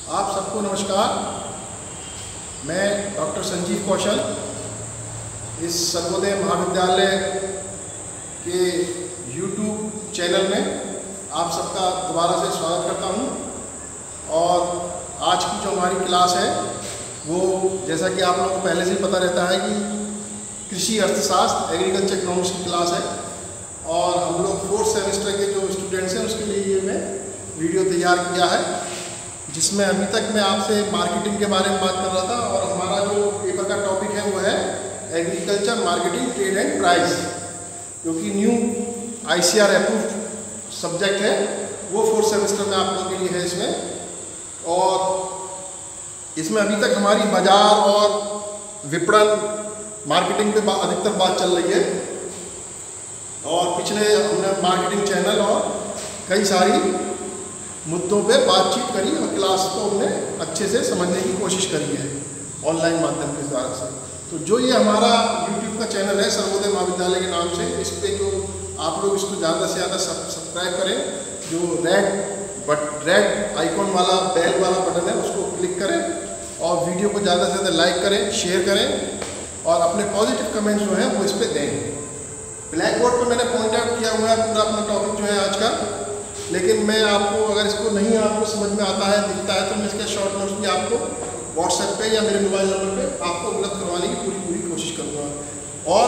आप सबको नमस्कार। मैं डॉक्टर संजीव कौशल इस सर्वोदय महाविद्यालय के YouTube चैनल में आप सबका दोबारा से स्वागत करता हूं। और आज की जो हमारी क्लास है वो जैसा कि आप लोगों को पहले से ही पता रहता है कि कृषि अर्थशास्त्र एग्रीकल्चर इकोनॉमिक्स की क्लास है। और हम लोग 4th सेमेस्टर के जो स्टूडेंट्स हैं उसके लिए ये मैं वीडियो तैयार किया है, जिसमें अभी तक मैं आपसे मार्केटिंग के बारे में बात कर रहा था। और हमारा जो पेपर का टॉपिक है वो है agriculture marketing trade and price, जो कि न्यू ICAR अप्रूव्ड सब्जेक्ट है। वो 4th सेमेस्टर में आप लोगों के लिए है इसमें। और इसमें अभी तक हमारी बाजार और विपणन मार्केटिंग पे अधिकतर बात चल रही है। और पिछले हमने मार्केटिंग चैनल और कई सारी मुद्दों पे बातचीत करी और क्लास को हमने अच्छे से समझने की कोशिश करी है ऑनलाइन माध्यम के द्वारा से। तो जो ये हमारा YouTube का चैनल है सर्वोदय महाविद्यालय के नाम से, इस पर जो आप लोग इसको ज़्यादा से ज़्यादा सब्सक्राइब करें। जो रेड आइकॉन वाला बेल वाला बटन है उसको क्लिक करें और वीडियो को ज़्यादा से ज़्यादा लाइक करें, शेयर करें और अपने पॉजिटिव कमेंट्स जो हैं वो इस पर दें। ब्लैक बोर्ड पर मैंने पॉइंट आउट किया हुआ है पूरा अपना टॉपिक जो है आज का, लेकिन मैं आपको अगर इसको नहीं आपको समझ में आता है, दिखता है, तो मैं इसके शॉर्ट नोट्स भी आपको व्हाट्सएप पे या मेरे मोबाइल नंबर पे आपको उपलब्ध करवाने की पूरी कोशिश करूँगा। और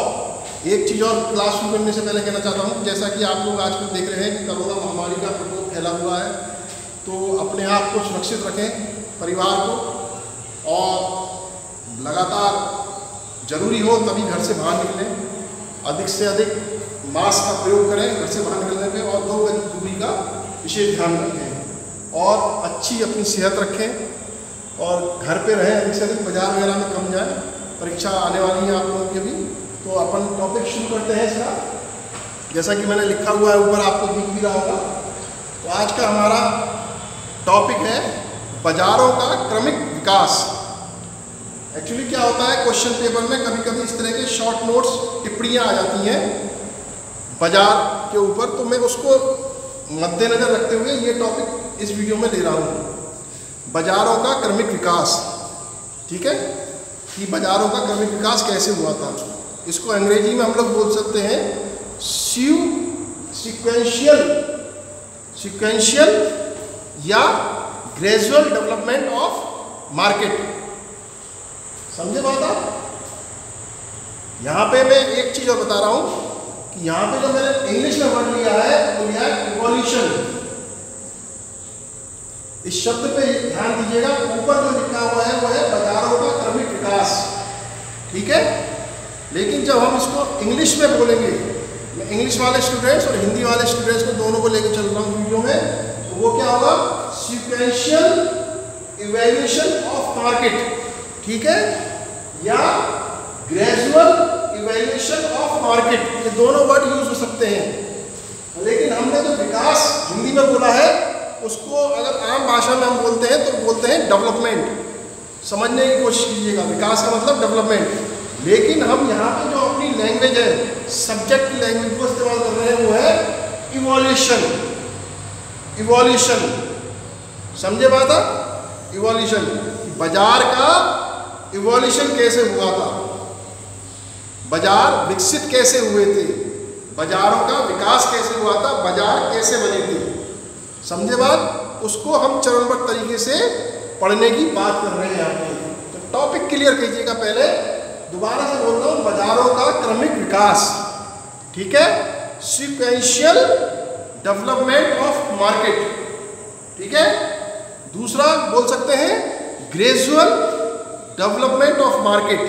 एक चीज़ और क्लास शुरू करने से पहले कहना चाहता हूँ, जैसा कि आप लोग आजकल देख रहे हैं कि कोरोना महामारी का प्रकोप फैला हुआ है, तो अपने आप को सुरक्षित रखें, परिवार को, और लगातार ज़रूरी हो तभी घर से बाहर निकलें। अधिक से अधिक मास्क का प्रयोग करें घर से बाहर निकलने पे, और 2 गज दूरी का विशेष ध्यान रखें, और अच्छी अपनी सेहत रखें और घर पे रहें। अधिक से अधिक बाजार वगैरह में कम जाए। परीक्षा आने वाली है आप लोगों की अभी, तो अपन टॉपिक शुरू करते हैं इसका। जैसा कि मैंने लिखा हुआ है ऊपर, आपको दिख भी रहा होगा। तो आज का हमारा टॉपिक है बाजारों का क्रमिक विकास। एक्चुअली क्या होता है, क्वेश्चन पेपर में कभी कभी इस तरह के शॉर्ट नोट्स टिप्पणियाँ आ जाती हैं बाजार के ऊपर, तो मैं उसको मद्देनजर रखते हुए ये टॉपिक इस वीडियो में ले रहा हूँ, बाजारों का क्रमिक विकास। ठीक है, कि बाजारों का क्रमिक विकास कैसे हुआ था। इसको अंग्रेजी में हम लोग बोल सकते हैं सीक्वेंशियल या ग्रेजुअल डेवलपमेंट ऑफ मार्केट। समझे बात आप? यहाँ पे मैं एक चीज़ और बता रहा हूँ कि यहाँ पे जो मैंने इंग्लिश में वर्ड लिया है वो लिया है इवोल्यूशन। इस शब्द पे ध्यान दीजिएगा, ऊपर जो लिखा हुआ है वो है बाजारों का क्रमिक विकास। ठीक है, लेकिन जब हम इसको इंग्लिश में बोलेंगे, मैं इंग्लिश वाले स्टूडेंट्स और हिंदी वाले स्टूडेंट्स को दोनों को लेकर चल रहा हूँ वीडियो में, तो वो क्या होगा, सीक्वेंशियल इवैल्यूएशन ऑफ मार्केट। ठीक है, या ग्रेजुअल इवैल्यूएशन ऑफ मार्केट, ये दोनों वर्ड यूज हो सकते हैं। लेकिन हमने जो विकास हिंदी में बोला है उसको अगर आम भाषा में हम बोलते हैं तो बोलते हैं डेवलपमेंट। समझने की कोशिश कीजिएगा, विकास का मतलब डेवलपमेंट। लेकिन हम यहाँ पे जो अपनी लैंग्वेज है, सब्जेक्ट की लैंग्वेज को इस्तेमाल कर रहे हैं वो है इवोल्यूशन। समझे बात है? इवोल्यूशन, बाजार का इवोल्यूशन कैसे हुआ था, बाजार विकसित कैसे हुए थे, बाजारों का विकास कैसे हुआ था, बाजार कैसे बने थे। समझे बात? उसको हम चरणबद्ध तरीके से पढ़ने की बात कर रहे हैं यहाँ पे। तो टॉपिक क्लियर कीजिएगा पहले, दोबारा से बोल रहा हूँ, बाजारों का क्रमिक विकास। ठीक है, सीक्वेंशियल डेवलपमेंट ऑफ मार्केट। ठीक है, दूसरा बोल सकते हैं ग्रेजुअल डेवलपमेंट ऑफ मार्केट।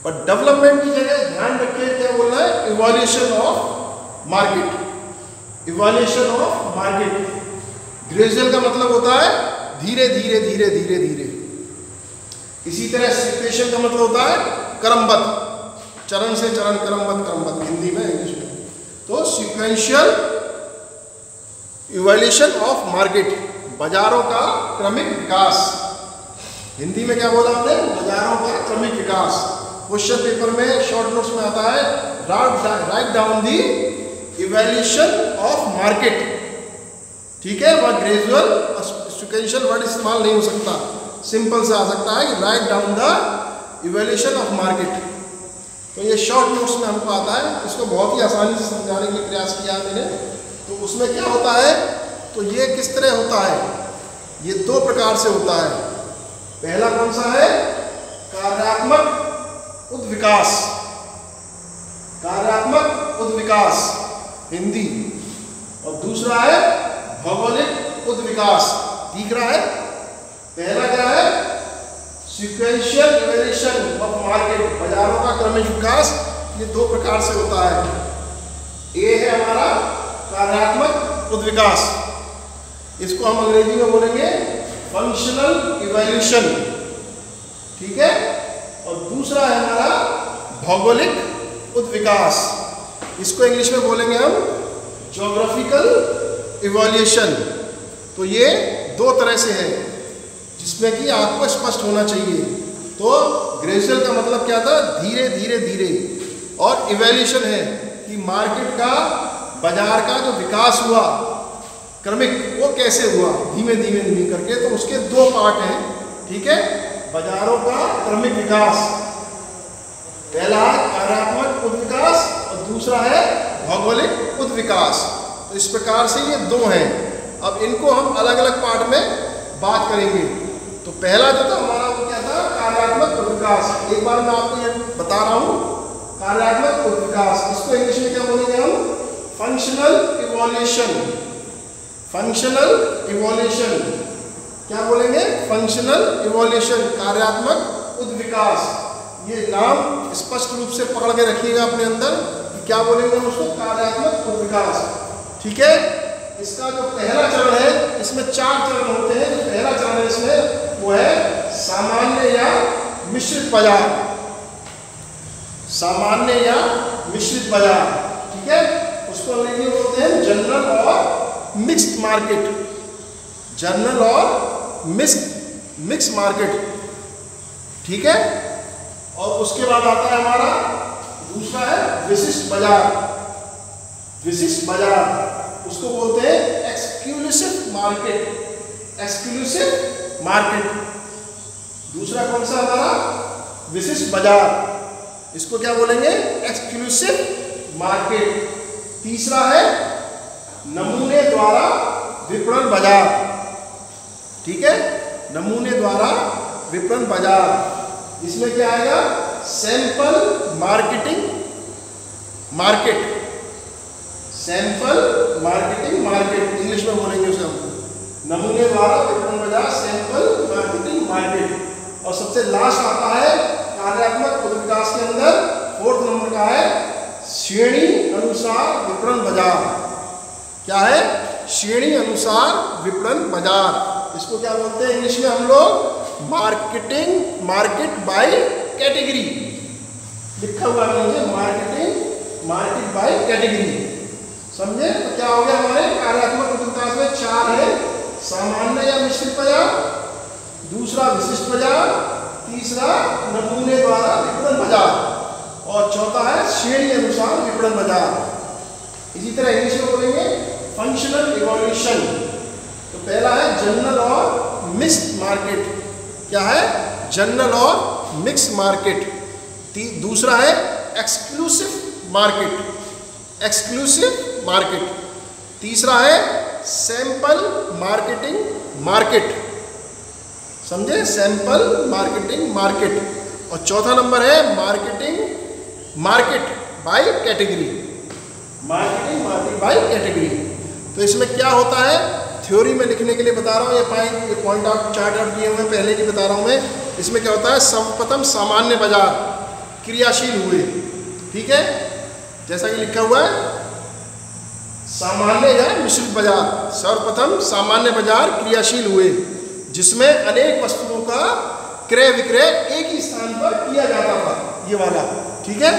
और डेवलपमेंट की जगह ध्यान रखिए क्या बोल रहा है, evolution of market. Evolution of market, gradual का मतलब होता है धीरे धीरे धीरे धीरे धीरे। इसी तरह सीक्वेंशियल का मतलब होता है क्रमबद्ध, चरण से चरण, क्रमबद्ध हिंदी में, इंग्लिश में। तो सीक्वेंशियल इवोल्यूशन ऑफ मार्केट, बाजारों का क्रमिक विकास। हिंदी में क्या बोला हमने, बाजारों का क्रमिक विकास। क्वेश्चन पेपर में शॉर्ट नोट्स में आता है write down the evaluation of market. ठीक है, वह ग्रेजुअल सिक्वेंशियल वर्ड इस्तेमाल नहीं हो सकता, सिंपल से आ सकता है कि write down the evaluation of market. तो ये शॉर्ट नोट्स में हमको आता है, इसको बहुत ही आसानी से समझाने के लिए प्रयास किया है मैंने। तो उसमें क्या होता है, तो ये किस तरह होता है, ये दो प्रकार से होता है। पहला कौन सा है, कार्यात्मक उद्विकास, कार्यात्मक उद्विकास हिंदी, और दूसरा है भौगोलिक उद्विकास। दिख रहा है, पहला क्या है, सीक्वेंशियल इवैल्यूएशन ऑफ मार्केट, बाजारों का क्रमिक विकास, ये दो प्रकार से होता है। ए है हमारा कार्यात्मक उद्विकास, इसको हम अंग्रेजी में बोलेंगे फंक्शनल इवैल्यूएशन, ठीक है। और दूसरा है हमारा भौगोलिक उद्विकास, इसको इंग्लिश में बोलेंगे हम ज्योग्राफिकल इवैल्यूएशन। तो ये दो तरह से है, जिसमें कि आपको स्पष्ट होना चाहिए। तो ग्रेजुअल का मतलब क्या था, धीरे धीरे धीरे, और इवैल्यूएशन है कि मार्केट का, बाजार का जो विकास हुआ क्रमिक, वो कैसे हुआ, धीमे धीमे धीमे करके। तो उसके दो पार्ट हैं, ठीक है। बाजारों का क्रमिक विकास, पहला है कार्यात्मक उद्विकास और दूसरा है भौगोलिक उद्विकास। तो इस प्रकार से ये दो हैं। अब इनको हम अलग अलग पार्ट में बात करेंगे। तो पहला जो था हमारा वो क्या था, कार्यात्मक उद्विकास। एक बार मैं आपको ये बता रहा हूँ, कार्यात्मक उद्विकास, इसको इंग्लिश में क्या बोलेंगे हम, फंक्शनल इवोल्यूशन। फंक्शनल इवोल्यूशन क्या बोलेंगे, फंक्शनल इवोल्यूशन, कार्यात्मक उद्विकास। ये नाम स्पष्ट रूप से पकड़ के रखिएगा अपने अंदर, क्या बोलेंगे हम उसको, कार्यात्मक उद्विकास, ठीक है। इसका जो पहला चरण है, इसमें 4 चरण होते हैं। जो पहला चरण है इसमें वो है सामान्य या मिश्रित बाजार, सामान्य या मिश्रित बाजार, ठीक है। उसको अंग्रेजी में बोलते हैं जनरल और मिक्स्ड मार्केट, जनरल और मिक्स मार्केट, ठीक है। और उसके बाद आता है हमारा दूसरा है विशिष्ट बाजार, विशिष्ट बाजार, उसको बोलते हैं एक्सक्लूसिव मार्केट, एक्सक्लूसिव मार्केट। दूसरा कौन सा हमारा, विशिष्ट बाजार, इसको क्या बोलेंगे, एक्सक्लूसिव मार्केट। तीसरा है नमूने द्वारा विपणन बाजार, ठीक है, नमूने द्वारा विपणन बाजार। इसमें क्या आएगा, sample marketing market, sample marketing market, English में बोलेंगे उसे हम, नमूने द्वारा विपणन बाजार, सैंपल मार्केटिंग मार्केट। और सबसे लास्ट आता है कार्यात्मक उद्विकास के अंदर 4th नंबर का है श्रेणी अनुसार विपणन बाजार। क्या है, श्रेणी अनुसार विपणन बाजार। इसको क्या बोलते हैं इंग्लिश में हम लोग, मार्केटिंग, मार्केट बाय कैटेगरी, लिखा हुआ है नीचे, मार्केटिंग मार्केट बाय कैटेगरी, समझे। तो क्या हो गया हमारे कार्यात्मक उद्विकास में 4 है, सामान्य या मिश्रित बाजार, दूसरा विशिष्ट बाजार, तीसरा नमूने द्वारा विपणन बाजार, और चौथा है श्रेणी अनुसार विपणन बाजार। इसी तरह इंग्लिश में बोलेंगे फंक्शनल इवोल्यूशन। तो पहला है जनरल और मिक्स्ड मार्केट, क्या है, जनरल और मिक्स मार्केट। दूसरा है एक्सक्लूसिव मार्केट, एक्सक्लूसिव मार्केट। तीसरा है सैंपल मार्केटिंग मार्केट, समझे, सैंपल मार्केटिंग मार्केट। और चौथा नंबर है marketing market by category, marketing market by category. तो इसमें क्या होता है, थ्योरी में लिखने के लिए बता रहा हूँ, ये पॉइंट आउट चार्ट आउट किए हुए हैं, पहले की बता रहा हूँ मैं। इसमें क्या होता है, सर्वप्रथम सामान्य बाजार क्रियाशील हुए, ठीक है, जैसा कि लिखा हुआ है, सामान्य या मिश्रित बाजार। सर्वप्रथम सामान्य बाजार क्रियाशील हुए, जिसमें अनेक वस्तुओं का क्रय विक्रय एक ही स्थान पर किया जाता था, ये वाला, ठीक है।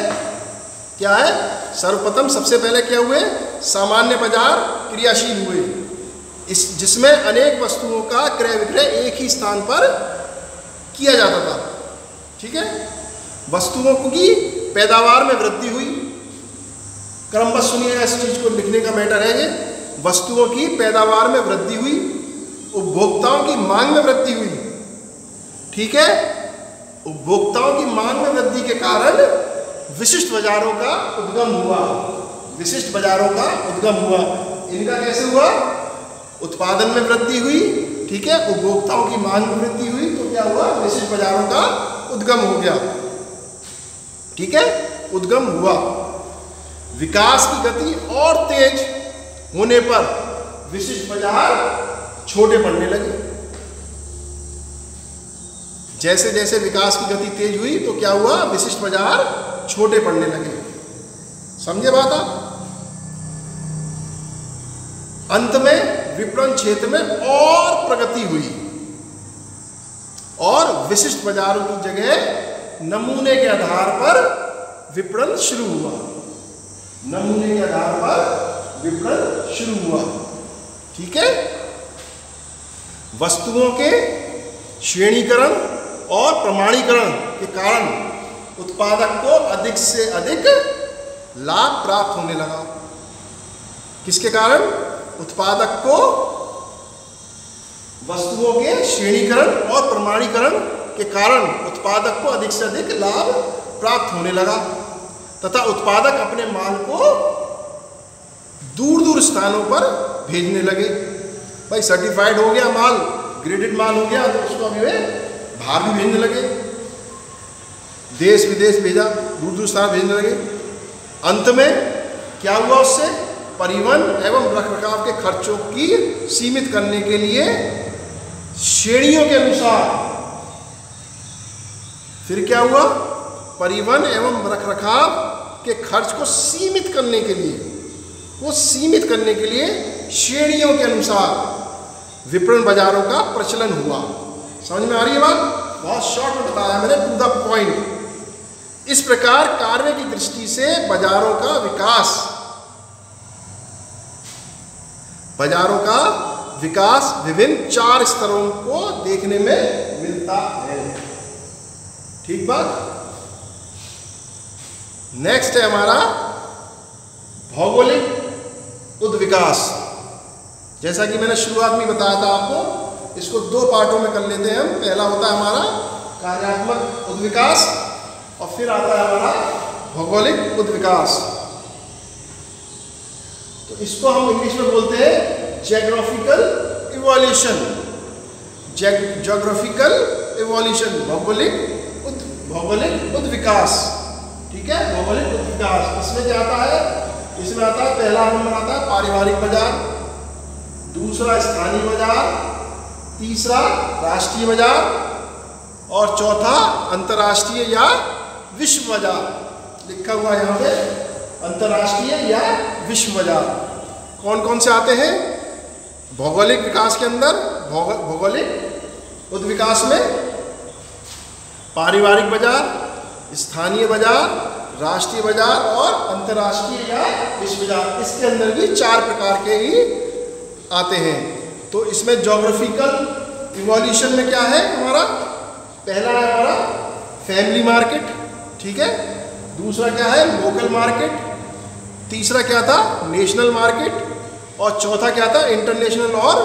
क्या है, सर्वप्रथम सबसे पहले क्या हुए, सामान्य बाजार क्रियाशील हुए, जिसमें अनेक वस्तुओं का क्रय विक्रय एक ही स्थान पर किया जाता था, ठीक है। वस्तुओं की पैदावार में वृद्धि हुई, क्रमबद्ध सुनिएगा, इस चीज को लिखने का मैटर है ये, वस्तुओं की पैदावार में वृद्धि हुई उपभोक्ताओं की मांग में वृद्धि हुई। ठीक है, उपभोक्ताओं की मांग में वृद्धि के कारण विशिष्ट बाजारों का उद्गम हुआ। विशिष्ट बाजारों का उद्गम हुआ। इनका कैसे हुआ? उत्पादन में वृद्धि हुई, ठीक है, उपभोक्ताओं की मांग में वृद्धि हुई, तो क्या हुआ? विशिष्ट बाजारों का उद्गम हो गया। ठीक है, उद्गम हुआ। विकास की गति और तेज होने पर विशिष्ट बाजार छोटे पड़ने लगे। जैसे जैसे विकास की गति तेज हुई तो क्या हुआ? विशिष्ट बाजार छोटे पड़ने लगे। समझे बात आप? अंत में विपणन क्षेत्र में और प्रगति हुई और विशिष्ट बाजारों की जगह नमूने के आधार पर विपणन शुरू हुआ। नमूने के आधार पर विपणन शुरू हुआ। ठीक है, वस्तुओं के श्रेणीकरण और प्रमाणीकरण के कारण उत्पादक को अधिक से अधिक लाभ प्राप्त होने लगा। किसके कारण? उत्पादक को वस्तुओं के श्रेणीकरण और प्रमाणीकरण के कारण उत्पादक को अधिक से अधिक लाभ प्राप्त होने लगा तथा उत्पादक अपने माल को दूर दूर स्थानों पर भेजने लगे। भाई सर्टिफाइड हो गया माल, ग्रेडेड माल हो गया, तो उसको अभी वे बाहर भी भेजने लगे, देश विदेश भेजा, दूर दूर स्थान भेजने लगे। अंत में क्या हुआ? उससे परिवहन एवं रखरखाव के खर्चों की सीमित करने के लिए श्रेणियों के अनुसार, फिर क्या हुआ? परिवहन एवं रखरखाव के खर्च को सीमित करने के लिए, वो सीमित करने के लिए श्रेणियों के अनुसार विपणन बाजारों का प्रचलन हुआ। समझ में आ रही है बात? बहुत शॉर्ट में बताया मैंने, टू द पॉइंट। इस प्रकार कार्य की दृष्टि से बाजारों का विकास विभिन्न 4 स्तरों को देखने में मिलता है। ठीक बात। नेक्स्ट है हमारा भौगोलिक उद्विकास। जैसा कि मैंने शुरुआत में बताया था आपको, इसको 2 पार्टों में कर लेते हैं हम। पहला होता है हमारा कार्यात्मक उद्विकास और फिर आता है हमारा भौगोलिक उद्विकास। तो इसको हम इंग्लिश में बोलते हैं ज्योग्राफिकल इवोल्यूशन। ज्योग्राफिकल इवोल्यूशन, भौगोलिक उद्विकास। ठीक है, भौगोलिक उद्विकास। इसमें क्या आता है? इसमें आता है, पहला नंबर आता है पारिवारिक बाजार, दूसरा स्थानीय बाजार, तीसरा राष्ट्रीय बाजार और चौथा अंतर्राष्ट्रीय या विश्व बाजार। लिखा हुआ यहाँ पे अंतर्राष्ट्रीय या विश्व बाजार। कौन कौन से आते हैं भौगोलिक विकास के अंदर? भौगोलिक उद्विकास में पारिवारिक बाजार, स्थानीय बाजार, राष्ट्रीय बाजार और अंतर्राष्ट्रीय या विश्व बाजार। इसके अंदर भी 4 प्रकार के ही आते हैं। तो इसमें ज्योग्राफिकल इवोल्यूशन में क्या है हमारा? पहला है हमारा फैमिली मार्केट, ठीक है, दूसरा क्या है? लोकल मार्केट, तीसरा क्या था? नेशनल मार्केट और चौथा क्या था? इंटरनेशनल और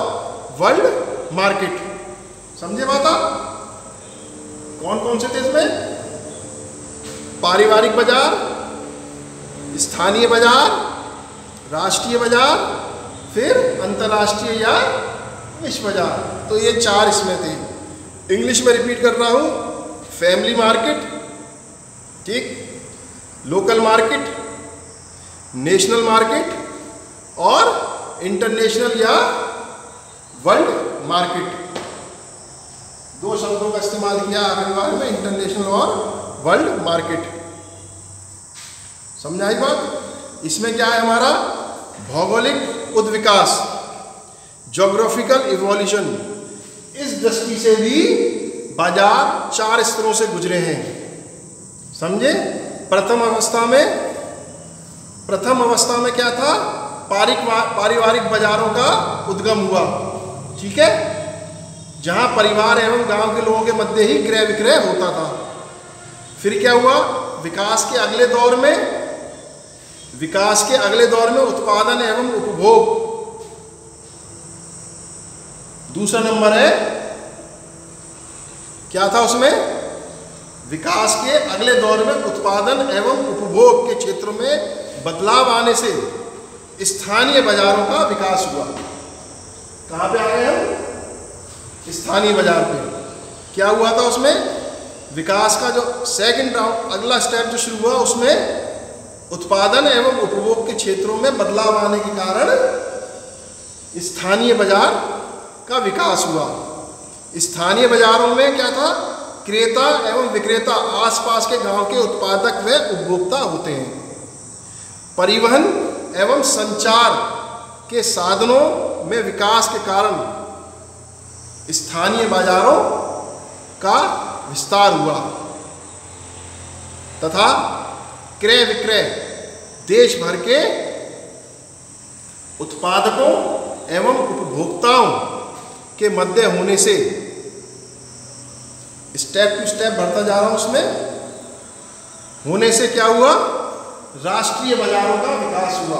वर्ल्ड मार्केट। समझे बात आप? कौन कौन से थे इसमें? पारिवारिक बाजार, स्थानीय बाजार, राष्ट्रीय बाजार, फिर अंतर्राष्ट्रीय या विश्व बाजार। तो ये 4 इसमें थे। इंग्लिश में रिपीट कर रहा हूँ। फैमिली मार्केट, ठीक, लोकल मार्केट, नेशनल मार्केट और इंटरनेशनल या वर्ल्ड मार्केट। 2 शब्दों का इस्तेमाल किया आखिरी बार में, इंटरनेशनल और वर्ल्ड मार्केट। समझाई बात? इसमें क्या है हमारा? भौगोलिक उद्विकास, ज्योग्राफिकल इवोल्यूशन। इस दृष्टि से भी बाजार 4 स्तरों से गुजरे हैं। समझे? प्रथम अवस्था में क्या था? पारिवारिक बाजारों का उद्गम हुआ। ठीक है, जहां परिवार एवं गांव के लोगों के मध्य ही क्रय विक्रय होता था। फिर क्या हुआ? विकास के अगले दौर में उत्पादन एवं उपभोग दूसरा नंबर है, क्या था उसमें, विकास के अगले दौर में उत्पादन एवं उपभोग के क्षेत्रों में बदलाव आने से स्थानीय बाजारों का विकास हुआ। कहाँ पे आ गए हम, स्थानीय बाजार पे। क्या हुआ था उसमें, विकास का जो सेकंड राउंड, अगला स्टेप जो शुरू हुआ, उसमें उत्पादन एवं उपभोग के क्षेत्रों में बदलाव आने के कारण स्थानीय बाजार का विकास हुआ। स्थानीय बाजारों में क्या था, क्रेता एवं विक्रेता आसपास के गांव के उत्पादक व उपभोक्ता होते हैं। परिवहन एवं संचार के साधनों में विकास के कारण स्थानीय बाजारों का विस्तार हुआ तथा क्रय विक्रय देश भर के उत्पादकों एवं उपभोक्ताओं के मध्य होने से, स्टेप टू स्टेप बढ़ता जा रहा हूं उसमें, होने से क्या हुआ, राष्ट्रीय बाजारों का विकास हुआ।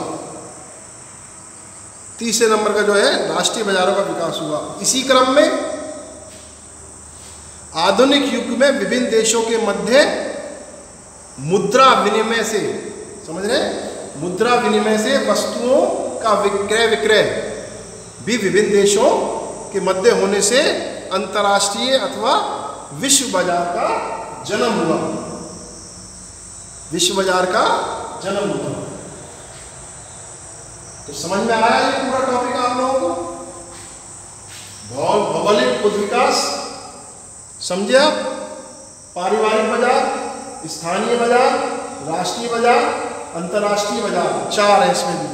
तीसरे नंबर का जो है, राष्ट्रीय बाजारों का विकास हुआ। इसी क्रम में आधुनिक युग में विभिन्न देशों के मध्य मुद्रा विनिमय से, समझ रहे, मुद्रा विनिमय से वस्तुओं का विक्रय विक्रय भी विभिन्न देशों के मध्य होने से अंतर्राष्ट्रीय अथवा विश्व बाजार का जन्म हुआ। विश्व बाजार का जन्म हुआ। तो समझ में आया ये पूरा टॉपिक आप लोगों को, भौगोलिक विकास समझे आप, पारिवारिक बाजार, स्थानीय बाजार, राष्ट्रीय बाजार, अंतर्राष्ट्रीय बाजार, चार है इसमें भी।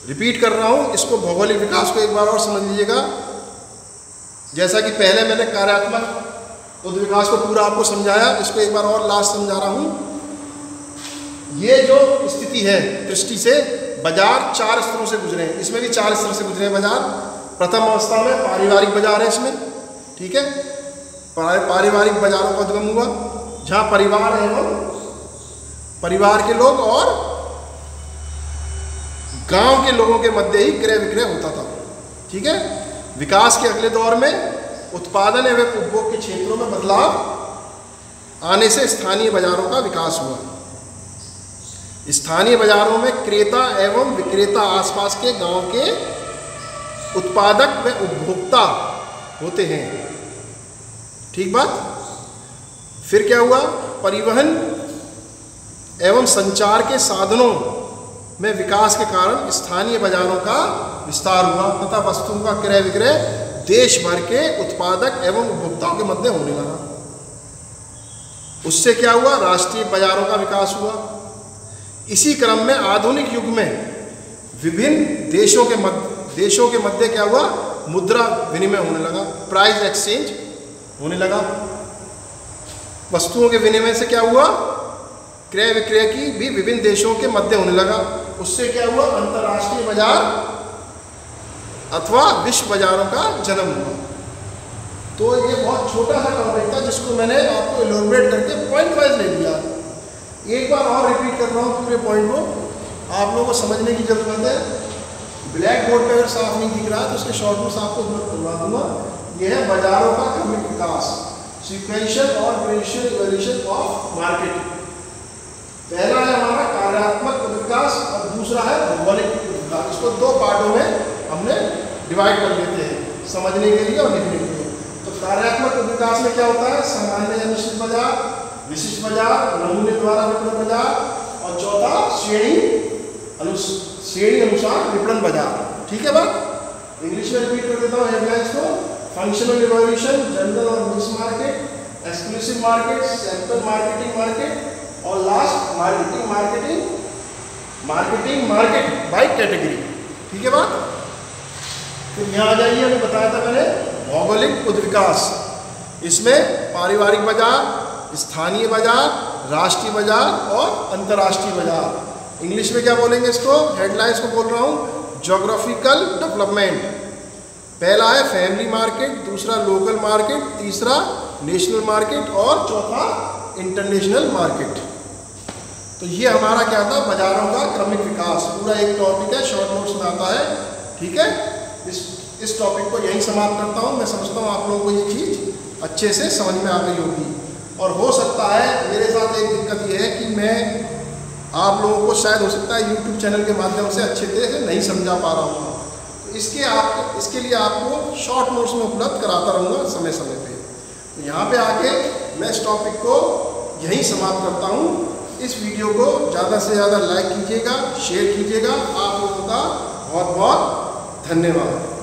रिपीट कर रहा हूं इसको, भौगोलिक विकास को एक बार और समझ लीजिएगा। जैसा कि पहले मैंने कार्यात्मक उद्विकास को पूरा आपको समझाया, इसको एक बार और लास्ट समझा रहा हूं। ये जो स्थिति है दृष्टि से, बाजार चार स्तरों से गुजरे हैं, इसमें भी चार स्तर से गुजरे हैं बाजार। प्रथम अवस्था में पारिवारिक बाजार है इसमें, ठीक है, पारिवारिक बाजारों का उद्गम हुआ, जहां परिवार एवं परिवार के लोग और गांव के लोगों के मध्य ही क्रय विक्रय होता था, ठीक है। विकास के अगले दौर में उत्पादन एवं उपभोग के क्षेत्रों में बदलाव आने से स्थानीय बाजारों का विकास हुआ। स्थानीय बाजारों में क्रेता एवं विक्रेता आसपास के गांव के उत्पादक व उपभोक्ता होते हैं, ठीक बात। फिर क्या हुआ, परिवहन एवं संचार के साधनों में विकास के कारण स्थानीय बाजारों का विस्तार हुआ तथा वस्तुओं का क्रय विक्रय देश भर के उत्पादक एवं उपभोक्ताओं के मध्य होने लगा। उससे क्या हुआ, राष्ट्रीय बाजारों का विकास हुआ। इसी क्रम में आधुनिक युग में विभिन्न देशों के मध्य क्या हुआ, मुद्रा विनिमय होने लगा, प्राइस एक्सचेंज होने लगा। वस्तुओं के विनिमय से क्या हुआ, क्रय विक्रय की भी विभिन्न देशों के मध्य होने लगा। उससे क्या हुआ, अंतर्राष्ट्रीय बाजार अथवा विश्व बाजारों का जन्म हुआ। तो ये बहुत छोटा सा टॉपिक था जिसको मैंने आपको इलैबोरेट करके पॉइंट वाइज ले लिया। एक बार और रिपीट कर रहा हूँ पूरे पॉइंट को, आप लोगों को समझने की जरूरत है। ब्लैक बोर्ड पे अगर साफ नहीं दिख रहा है तो उसके शॉर्ट नोट्स आपको करवा दूंगा। यह है बाजारों का क्रमिक विकास, सीक्वेंशियल और ग्रेजुअल इवोल्यूशन ऑफ मार्केट। पहला है हमारा कार्यात्मक विकास और दूसरा है भौगोलिक विकास। इसको दो पार्टों में हमने डिवाइड कर लेते हैं समझने के लिए और लिखने के लिए। तो कार्यात्मक विकास में क्या होता है, सामान्य या निश्चित बाजार, विशिष्ट बाजार, नमूने द्वारा विपणन बाजार, और चौथा श्रेणी अनुसार विपणन बाजार, ठीक है बात। इंग्लिश में रिपीट कर देता हूँ हेडलाइंस को, फंक्शनल इवोल्यूशन, जनरल और mix market, exclusive market, sample marketing market, और last marketing market by category, ठीक है बात। तो यहाँ आ जाइए, हमें बताया था मैंने भौगोलिक उद्विकास। इसमें पारिवारिक बाजार, स्थानीय बाजार, राष्ट्रीय बाजार और अंतर्राष्ट्रीय बाजार। इंग्लिश में क्या बोलेंगे इसको, हेडलाइंस को बोल रहा हूँ, ज्योग्राफिकल डेवलपमेंट। पहला है फैमिली मार्केट, दूसरा लोकल मार्केट, तीसरा नेशनल मार्केट और चौथा इंटरनेशनल मार्केट। तो ये हमारा क्या था, बाजारों का क्रमिक विकास। पूरा एक टॉपिक है, शॉर्ट नोट्स में आता है, ठीक है। इस इस टॉपिक को यहीं समाप्त करता हूँ। मैं समझता हूँ आप लोगों को ये चीज़ अच्छे से समझ में आ गई होगी। और हो सकता है मेरे साथ एक दिक्कत ये है कि मैं आप लोगों को शायद हो सकता है यूट्यूब चैनल के माध्यम से अच्छे तरह से नहीं समझा पा रहा हूँ, तो इसके लिए आपको शॉर्ट नोट्स में उपलब्ध कराता रहूँगा समय समय पे। तो यहाँ पे आके मैं इस टॉपिक को यहीं समाप्त करता हूँ। इस वीडियो को ज़्यादा से ज़्यादा लाइक कीजिएगा, शेयर कीजिएगा। आप लोगों का बहुत बहुत धन्यवाद।